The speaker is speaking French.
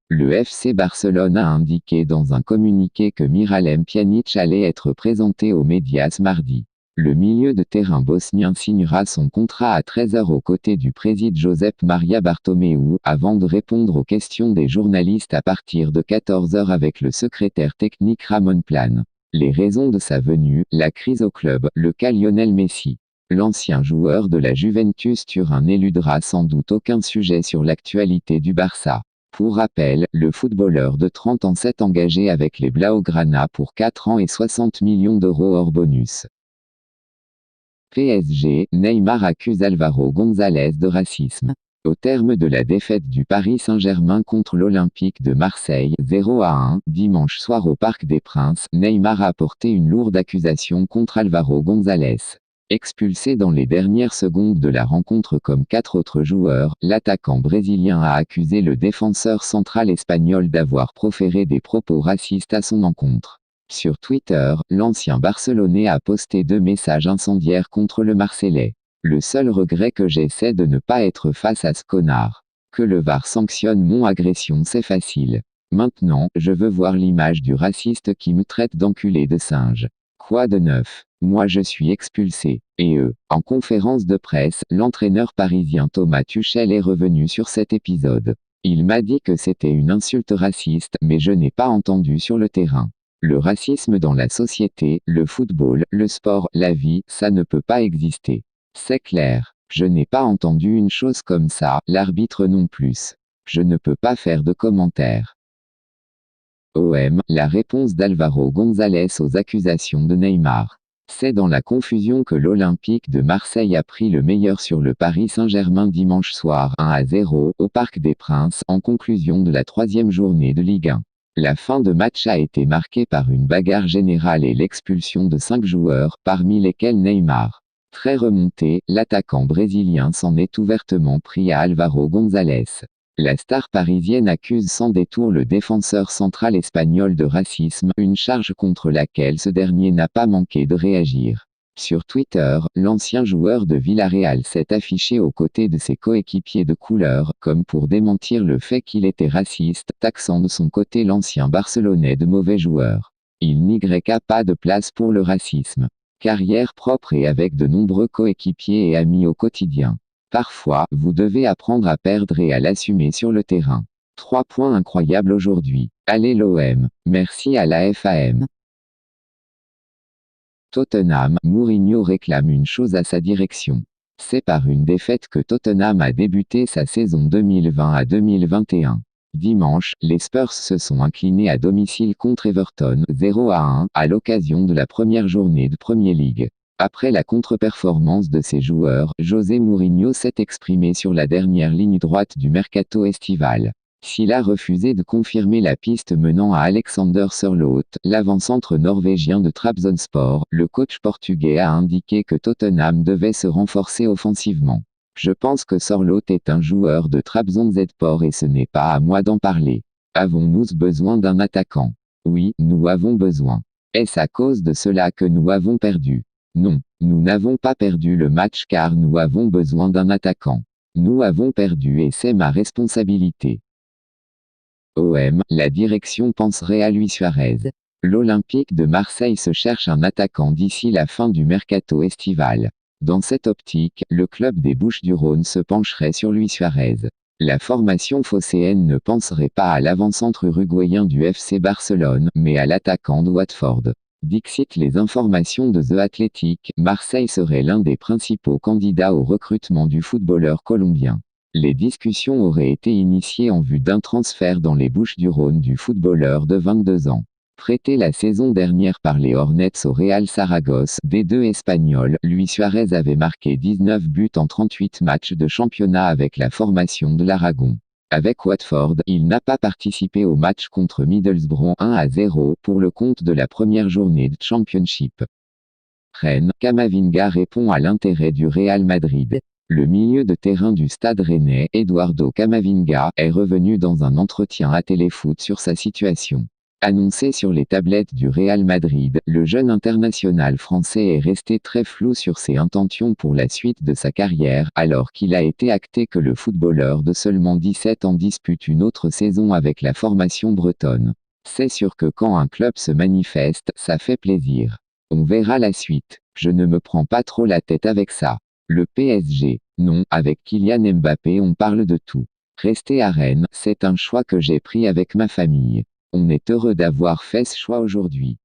Le FC Barcelone a indiqué dans un communiqué que Miralem Pjanic allait être présenté aux médias mardi. Le milieu de terrain bosnien signera son contrat à 13 h aux côtés du président Josep Maria Bartomeu, avant de répondre aux questions des journalistes à partir de 14 h avec le secrétaire technique Ramon Plan. Les raisons de sa venue, la crise au club, le cas Lionel Messi. L'ancien joueur de la Juventus Turin n'éludera sans doute aucun sujet sur l'actualité du Barça. Pour rappel, le footballeur de 30 ans s'est engagé avec les Blaugrana pour 4 ans et 60 millions d'euros hors bonus. PSG, Neymar accuse Álvaro González de racisme. Au terme de la défaite du Paris Saint-Germain contre l'Olympique de Marseille, 0-1, dimanche soir au Parc des Princes, Neymar a porté une lourde accusation contre Álvaro González. Expulsé dans les dernières secondes de la rencontre comme 4 autres joueurs, l'attaquant brésilien a accusé le défenseur central espagnol d'avoir proféré des propos racistes à son encontre. Sur Twitter, l'ancien Barcelonais a posté 2 messages incendiaires contre le Marseillais. Le seul regret que j'ai, c'est de ne pas être face à ce connard. Que le VAR sanctionne mon agression, c'est facile. Maintenant, je veux voir l'image du raciste qui me traite d'enculé de singe. Quoi de neuf? Moi je suis expulsé. Et en conférence de presse, l'entraîneur parisien Thomas Tuchel est revenu sur cet épisode. Il m'a dit que c'était une insulte raciste, mais je n'ai pas entendu sur le terrain. Le racisme dans la société, le football, le sport, la vie, ça ne peut pas exister. C'est clair. Je n'ai pas entendu une chose comme ça, l'arbitre non plus. Je ne peux pas faire de commentaires. OM, la réponse d'Álvaro González aux accusations de Neymar. C'est dans la confusion que l'Olympique de Marseille a pris le meilleur sur le Paris Saint-Germain dimanche soir 1-0 au Parc des Princes en conclusion de la 3e journée de Ligue 1. La fin de match a été marquée par une bagarre générale et l'expulsion de 5 joueurs, parmi lesquels Neymar. Très remonté, l'attaquant brésilien s'en est ouvertement pris à Álvaro González. La star parisienne accuse sans détour le défenseur central espagnol de racisme, une charge contre laquelle ce dernier n'a pas manqué de réagir. Sur Twitter, l'ancien joueur de Villarreal s'est affiché aux côtés de ses coéquipiers de couleur, comme pour démentir le fait qu'il était raciste, taxant de son côté l'ancien Barcelonais de mauvais joueur. Il n'y a pas de place pour le racisme. Carrière propre et avec de nombreux coéquipiers et amis au quotidien. Parfois, vous devez apprendre à perdre et à l'assumer sur le terrain. 3 points incroyables aujourd'hui. Allez l'OM. Merci à la FAM. Tottenham, Mourinho réclame une chose à sa direction. C'est par une défaite que Tottenham a débuté sa saison 2020 à 2021. Dimanche, les Spurs se sont inclinés à domicile contre Everton 0-1 à l'occasion de la première journée de Premier League. Après la contre-performance de ses joueurs, José Mourinho s'est exprimé sur la dernière ligne droite du mercato estival. S'il a refusé de confirmer la piste menant à Alexander Sørloth, l'avant-centre norvégien de Trabzonspor, le coach portugais a indiqué que Tottenham devait se renforcer offensivement. Je pense que Sørloth est un joueur de Trabzonspor et ce n'est pas à moi d'en parler. Avons-nous besoin d'un attaquant? Oui, nous avons besoin. Est-ce à cause de cela que nous avons perdu? Non, nous n'avons pas perdu le match car nous avons besoin d'un attaquant. Nous avons perdu et c'est ma responsabilité. OM, la direction penserait à Luis Suarez. L'Olympique de Marseille se cherche un attaquant d'ici la fin du mercato estival. Dans cette optique, le club des Bouches-du-Rhône se pencherait sur Luis Suarez. La formation phocéenne ne penserait pas à l'avant-centre uruguayen du FC Barcelone, mais à l'attaquant de Watford. Dixit les informations de The Athletic, Marseille serait l'un des principaux candidats au recrutement du footballeur colombien. Les discussions auraient été initiées en vue d'un transfert dans les Bouches-du-Rhône du footballeur de 22 ans. Prêté la saison dernière par les Hornets au Real Saragosse, des deux Espagnols, Luis Suarez avait marqué 19 buts en 38 matchs de championnat avec la formation de l'Aragon. Avec Watford, il n'a pas participé au match contre Middlesbrough 1-0 pour le compte de la première journée de Championship. Rennes, Camavinga répond à l'intérêt du Real Madrid. Le milieu de terrain du Stade Rennais, Eduardo Camavinga, est revenu dans un entretien à Téléfoot sur sa situation. Annoncé sur les tablettes du Real Madrid, le jeune international français est resté très flou sur ses intentions pour la suite de sa carrière, alors qu'il a été acté que le footballeur de seulement 17 ans dispute une autre saison avec la formation bretonne. C'est sûr que quand un club se manifeste, ça fait plaisir. On verra la suite. Je ne me prends pas trop la tête avec ça. Le PSG. Non, avec Kylian Mbappé on parle de tout. Rester à Rennes, c'est un choix que j'ai pris avec ma famille. On est heureux d'avoir fait ce choix aujourd'hui.